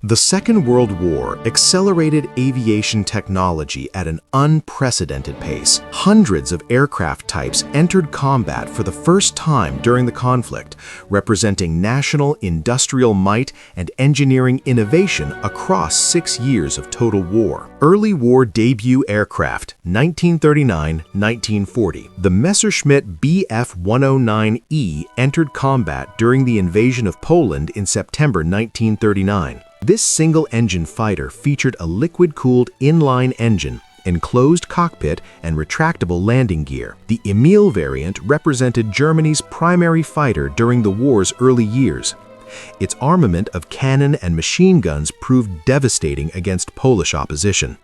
The Second World War accelerated aviation technology at an unprecedented pace. Hundreds of aircraft types entered combat for the first time during the conflict, representing national industrial might and engineering innovation across 6 years of total war. Early war debut aircraft, 1939-1940. The Messerschmitt Bf-109E entered combat during the invasion of Poland in September 1939. This single-engine fighter featured a liquid-cooled inline engine, enclosed cockpit, and retractable landing gear. The Emil variant represented Germany's primary fighter during the war's early years. Its armament of cannon and machine guns proved devastating against Polish opposition.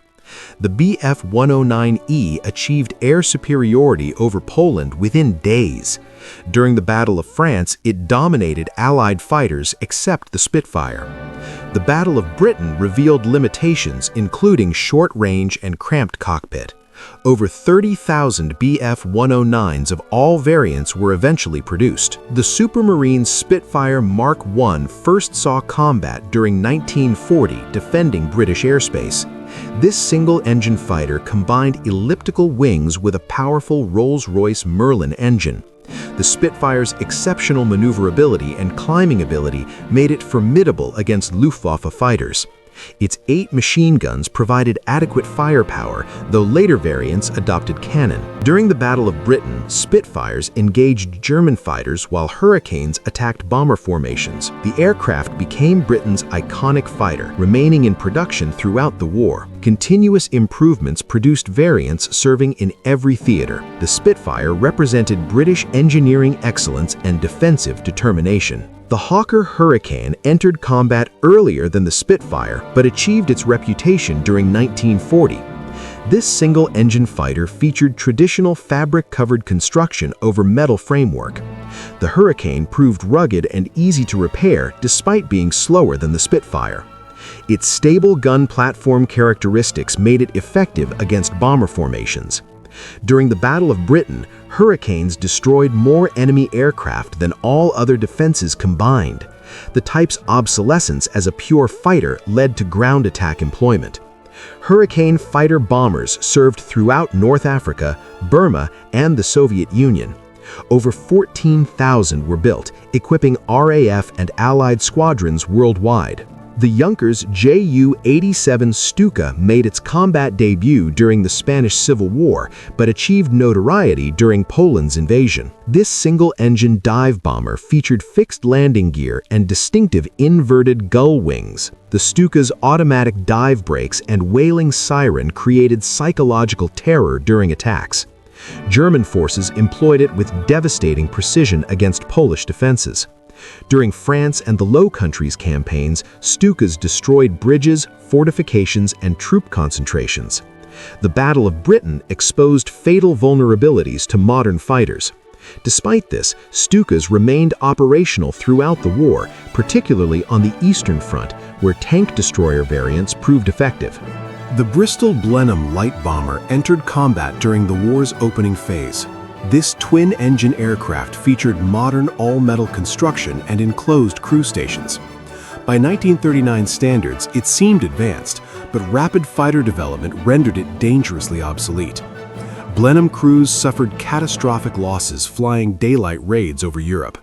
The Bf-109E achieved air superiority over Poland within days. During the Battle of France, it dominated Allied fighters except the Spitfire. The Battle of Britain revealed limitations, including short range and cramped cockpit. Over 30,000 Bf-109s of all variants were eventually produced. The Supermarine Spitfire Mark I first saw combat during 1940, defending British airspace. This single-engine fighter combined elliptical wings with a powerful Rolls-Royce Merlin engine. The Spitfire's exceptional maneuverability and climbing ability made it formidable against Luftwaffe fighters. Its 8 machine guns provided adequate firepower, though later variants adopted cannon. During the Battle of Britain, Spitfires engaged German fighters while Hurricanes attacked bomber formations. The aircraft became Britain's iconic fighter, remaining in production throughout the war. Continuous improvements produced variants serving in every theater. The Spitfire represented British engineering excellence and defensive determination. The Hawker Hurricane entered combat earlier than the Spitfire, but achieved its reputation during 1940. This single-engine fighter featured traditional fabric-covered construction over metal framework. The Hurricane proved rugged and easy to repair despite being slower than the Spitfire. Its stable gun platform characteristics made it effective against bomber formations. During the Battle of Britain, Hurricanes destroyed more enemy aircraft than all other defenses combined. The type's obsolescence as a pure fighter led to ground attack employment. Hurricane fighter bombers served throughout North Africa, Burma, and the Soviet Union. Over 14,000 were built, equipping RAF and Allied squadrons worldwide. The Junkers Ju-87 Stuka made its combat debut during the Spanish Civil War, but achieved notoriety during Poland's invasion. This single-engine dive bomber featured fixed landing gear and distinctive inverted gull wings. The Stuka's automatic dive brakes and wailing siren created psychological terror during attacks. German forces employed it with devastating precision against Polish defenses. During France and the Low Countries campaigns, Stukas destroyed bridges, fortifications, and troop concentrations. The Battle of Britain exposed fatal vulnerabilities to modern fighters. Despite this, Stukas remained operational throughout the war, particularly on the Eastern Front, where tank destroyer variants proved effective. The Bristol Blenheim light bomber entered combat during the war's opening phase. This twin-engine aircraft featured modern all-metal construction and enclosed crew stations. By 1939 standards, it seemed advanced, but rapid fighter development rendered it dangerously obsolete. Blenheim crews suffered catastrophic losses flying daylight raids over Europe.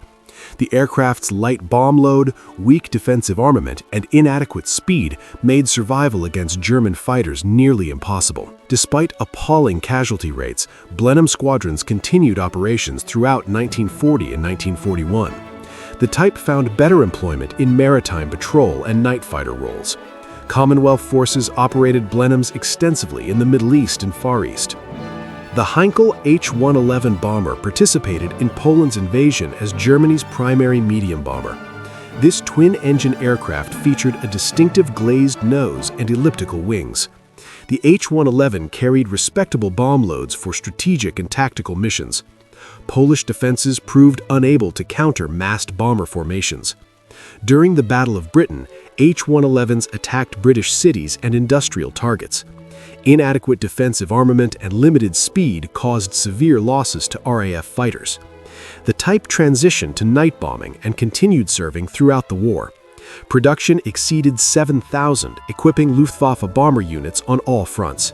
The aircraft's light bomb load, weak defensive armament, and inadequate speed made survival against German fighters nearly impossible. Despite appalling casualty rates, Blenheim squadrons continued operations throughout 1940 and 1941. The type found better employment in maritime patrol and night fighter roles. Commonwealth forces operated Blenheims extensively in the Middle East and Far East. The Heinkel H-111 bomber participated in Poland's invasion as Germany's primary medium bomber. This twin-engine aircraft featured a distinctive glazed nose and elliptical wings. The H-111 carried respectable bomb loads for strategic and tactical missions. Polish defenses proved unable to counter massed bomber formations. During the Battle of Britain, H-111s attacked British cities and industrial targets. Inadequate defensive armament and limited speed caused severe losses to RAF fighters. The type transitioned to night bombing and continued serving throughout the war. Production exceeded 7,000, equipping Luftwaffe bomber units on all fronts.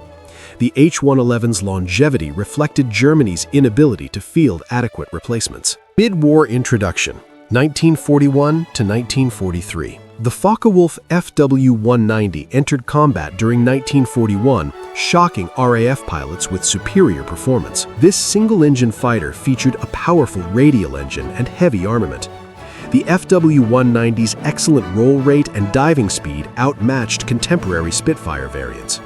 The H-111's longevity reflected Germany's inability to field adequate replacements. Mid-war introduction, 1941 to 1943. The Focke-Wulf Fw-190 entered combat during 1941, shocking RAF pilots with superior performance. This single-engine fighter featured a powerful radial engine and heavy armament. The Fw-190's excellent roll rate and diving speed outmatched contemporary Spitfire variants.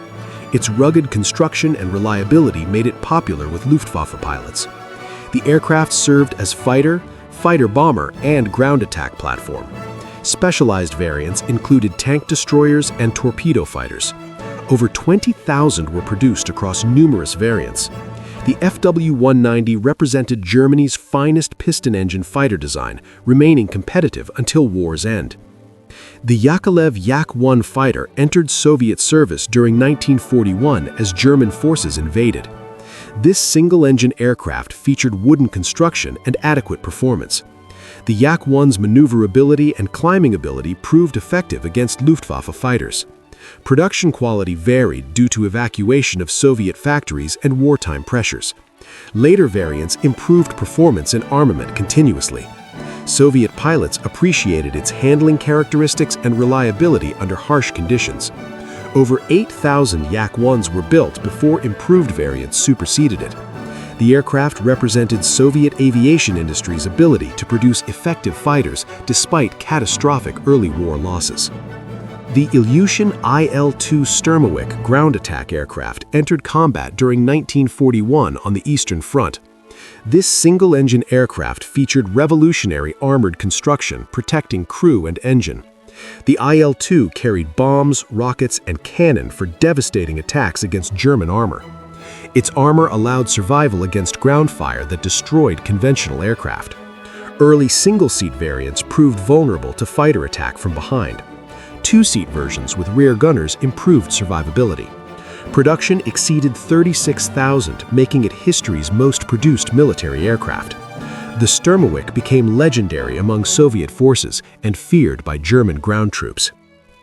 Its rugged construction and reliability made it popular with Luftwaffe pilots. The aircraft served as fighter, fighter-bomber, and ground attack platform. Specialized variants included tank destroyers and torpedo fighters. Over 20,000 were produced across numerous variants. The Fw-190 represented Germany's finest piston-engine fighter design, remaining competitive until war's end. The Yakovlev Yak-1 fighter entered Soviet service during 1941 as German forces invaded. This single-engine aircraft featured wooden construction and adequate performance. The Yak-1's maneuverability and climbing ability proved effective against Luftwaffe fighters. Production quality varied due to evacuation of Soviet factories and wartime pressures. Later variants improved performance and armament continuously. Soviet pilots appreciated its handling characteristics and reliability under harsh conditions. Over 8,000 Yak-1s were built before improved variants superseded it. The aircraft represented Soviet aviation industry's ability to produce effective fighters despite catastrophic early war losses. The Ilyushin IL-2 Sturmovik ground attack aircraft entered combat during 1941 on the Eastern Front. This single-engine aircraft featured revolutionary armored construction protecting crew and engine. The IL-2 carried bombs, rockets, and cannon for devastating attacks against German armor. Its armor allowed survival against ground fire that destroyed conventional aircraft. Early single-seat variants proved vulnerable to fighter attack from behind. Two-seat versions with rear gunners improved survivability. Production exceeded 36,000, making it history's most produced military aircraft. The Sturmovik became legendary among Soviet forces and feared by German ground troops.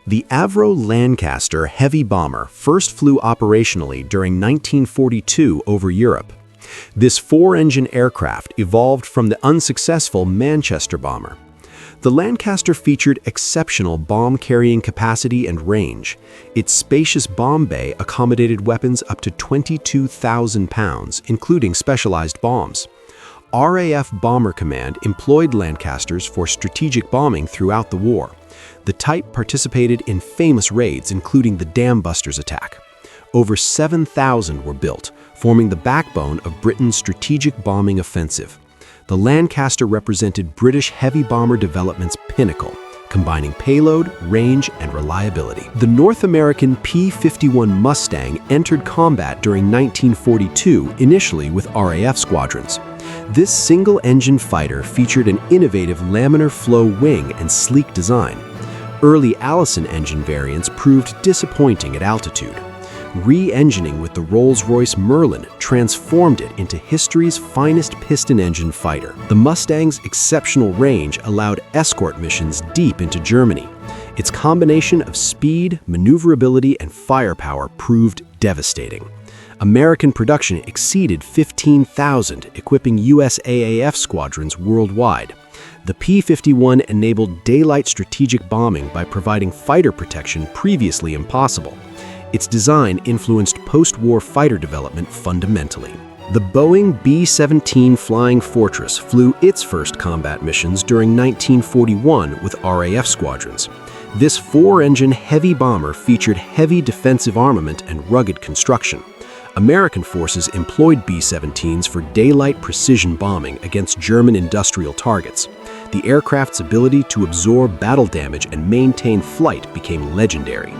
The Avro Lancaster heavy bomber first flew operationally during 1942 over Europe. This four-engine aircraft evolved from the unsuccessful Manchester bomber. The Lancaster featured exceptional bomb-carrying capacity and range. Its spacious bomb bay accommodated weapons up to 22,000 pounds, including specialized bombs. RAF Bomber Command employed Lancasters for strategic bombing throughout the war. The type participated in famous raids, including the Dam Busters attack. Over 7,000 were built, forming the backbone of Britain's strategic bombing offensive. The Lancaster represented British heavy bomber development's pinnacle, combining payload, range, and reliability. The North American P-51 Mustang entered combat during 1942, initially with RAF squadrons. This single-engine fighter featured an innovative laminar flow wing and sleek design. Early Allison engine variants proved disappointing at altitude. Re-engineering with the Rolls-Royce Merlin transformed it into history's finest piston-engine fighter. The Mustang's exceptional range allowed escort missions deep into Germany. Its combination of speed, maneuverability, and firepower proved devastating. American production exceeded 15,000, equipping USAAF squadrons worldwide. The P-51 enabled daylight strategic bombing by providing fighter protection previously impossible. Its design influenced post-war fighter development fundamentally. The Boeing B-17 Flying Fortress flew its first combat missions during 1941 with RAF squadrons. This four-engine heavy bomber featured heavy defensive armament and rugged construction. American forces employed B-17s for daylight precision bombing against German industrial targets. The aircraft's ability to absorb battle damage and maintain flight became legendary.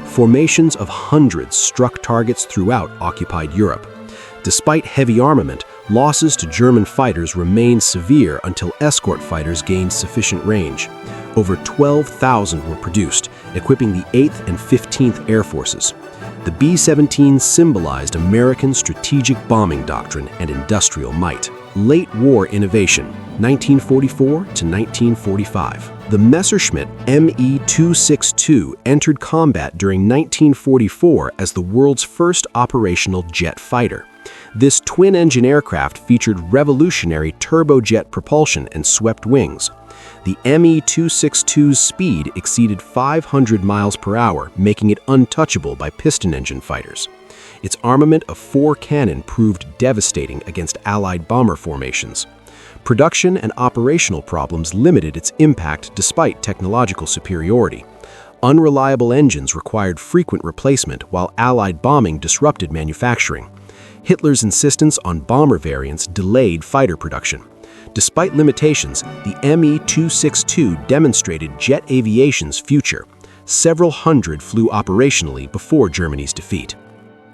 Formations of hundreds struck targets throughout occupied Europe. Despite heavy armament, losses to German fighters remained severe until escort fighters gained sufficient range. Over 12,000 were produced, equipping the 8th and 15th Air Forces. The B-17 symbolized American strategic bombing doctrine and industrial might. Late war innovation, 1944 to 1945. The Messerschmitt Me-262 entered combat during 1944 as the world's first operational jet fighter. This twin-engine aircraft featured revolutionary turbojet propulsion and swept wings. The Me-262's speed exceeded 500 miles per hour, making it untouchable by piston-engine fighters. Its armament of 4 cannon proved devastating against Allied bomber formations. Production and operational problems limited its impact despite technological superiority. Unreliable engines required frequent replacement, while Allied bombing disrupted manufacturing. Hitler's insistence on bomber variants delayed fighter production. Despite limitations, the Me-262 demonstrated jet aviation's future. Several hundred flew operationally before Germany's defeat.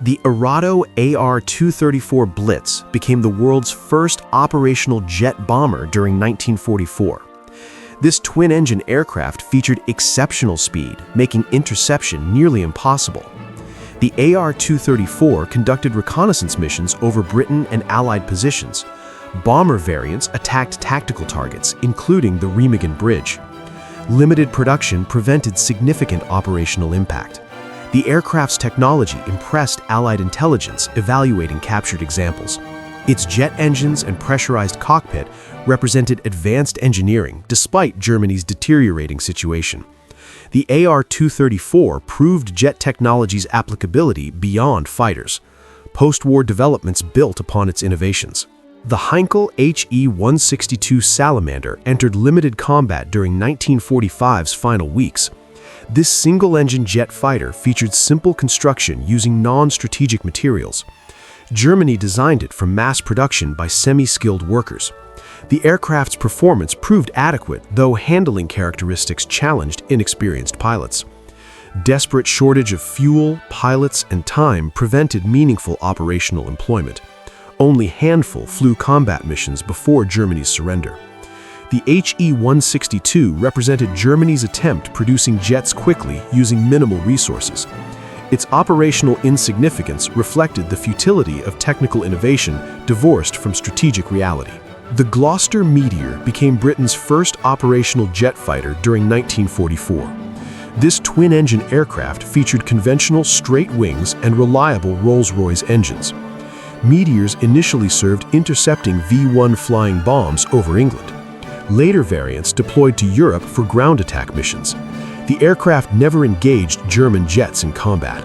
The Arado AR-234 Blitz became the world's first operational jet bomber during 1944. This twin-engine aircraft featured exceptional speed, making interception nearly impossible. The AR-234 conducted reconnaissance missions over Britain and Allied positions. Bomber variants attacked tactical targets, including the Remagen Bridge. Limited production prevented significant operational impact. The aircraft's technology impressed Allied intelligence evaluating captured examples. Its jet engines and pressurized cockpit represented advanced engineering despite Germany's deteriorating situation. The AR-234 proved jet technology's applicability beyond fighters. Post-war developments built upon its innovations. The Heinkel HE-162 Salamander entered limited combat during 1945's final weeks. This single-engine jet fighter featured simple construction using non-strategic materials. Germany designed it for mass production by semi-skilled workers. The aircraft's performance proved adequate, though handling characteristics challenged inexperienced pilots. Desperate shortage of fuel, pilots, and time prevented meaningful operational employment. Only handful flew combat missions before Germany's surrender. The HE-162 represented Germany's attempt producing jets quickly using minimal resources. Its operational insignificance reflected the futility of technical innovation divorced from strategic reality. The Gloster Meteor became Britain's first operational jet fighter during 1944. This twin-engine aircraft featured conventional straight wings and reliable Rolls-Royce engines. Meteors initially served intercepting V-1 flying bombs over England. Later variants deployed to Europe for ground attack missions. The aircraft never engaged German jets in combat.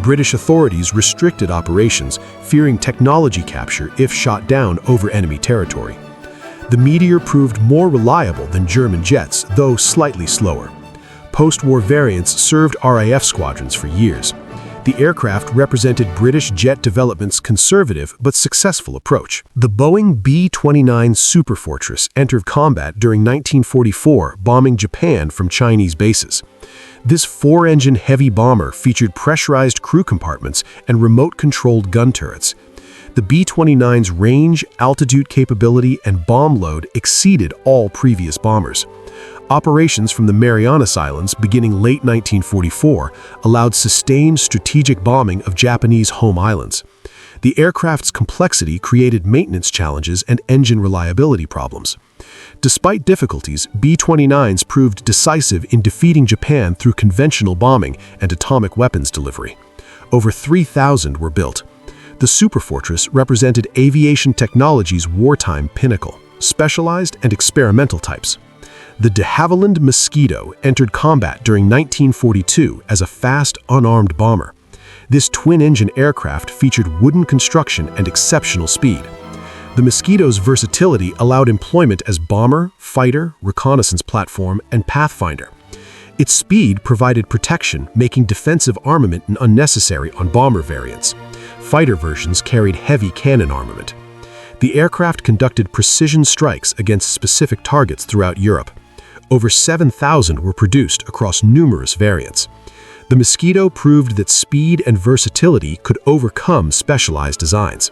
British authorities restricted operations, fearing technology capture if shot down over enemy territory. The Meteor proved more reliable than German jets, though slightly slower. Post-war variants served RAF squadrons for years. The aircraft represented British jet development's conservative but successful approach. The Boeing B-29 Superfortress entered combat during 1944, bombing Japan from Chinese bases. This 4-engine heavy bomber featured pressurized crew compartments and remote-controlled gun turrets. The B-29's range, altitude capability, and bomb load exceeded all previous bombers. Operations from the Marianas Islands beginning late 1944 allowed sustained strategic bombing of Japanese home islands. The aircraft's complexity created maintenance challenges and engine reliability problems. Despite difficulties, B-29s proved decisive in defeating Japan through conventional bombing and atomic weapons delivery. Over 3,000 were built. The Superfortress represented aviation technology's wartime pinnacle, specialized and experimental types. The de Havilland Mosquito entered combat during 1942 as a fast, unarmed bomber. This twin-engine aircraft featured wooden construction and exceptional speed. The Mosquito's versatility allowed employment as bomber, fighter, reconnaissance platform, and pathfinder. Its speed provided protection, making defensive armament unnecessary on bomber variants. Fighter versions carried heavy cannon armament. The aircraft conducted precision strikes against specific targets throughout Europe. Over 7,000 were produced across numerous variants. The Mosquito proved that speed and versatility could overcome specialized designs.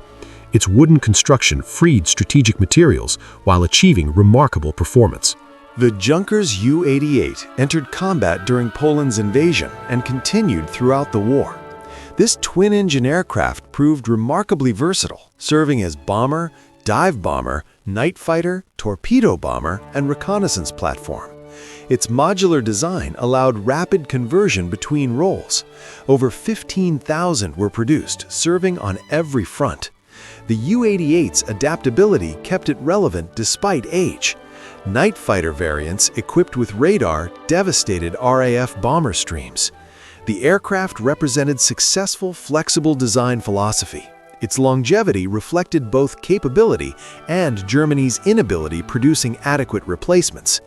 Its wooden construction freed strategic materials while achieving remarkable performance. The Junkers U-88 entered combat during Poland's invasion and continued throughout the war. This twin-engine aircraft proved remarkably versatile, serving as bomber, dive bomber, night fighter, torpedo bomber, and reconnaissance platform. Its modular design allowed rapid conversion between roles. Over 15,000 were produced, serving on every front. The U-88's adaptability kept it relevant despite age. Night fighter variants equipped with radar devastated RAF bomber streams. The aircraft represented successful, flexible design philosophy. Its longevity reflected both capability and Germany's inability producing adequate replacements.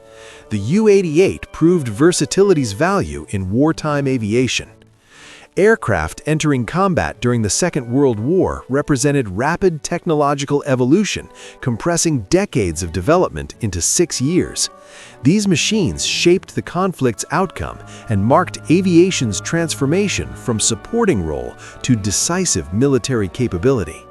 The U-88 proved versatility's value in wartime aviation. Aircraft entering combat during the Second World War represented rapid technological evolution, compressing decades of development into 6 years. These machines shaped the conflict's outcome and marked aviation's transformation from supporting role to decisive military capability.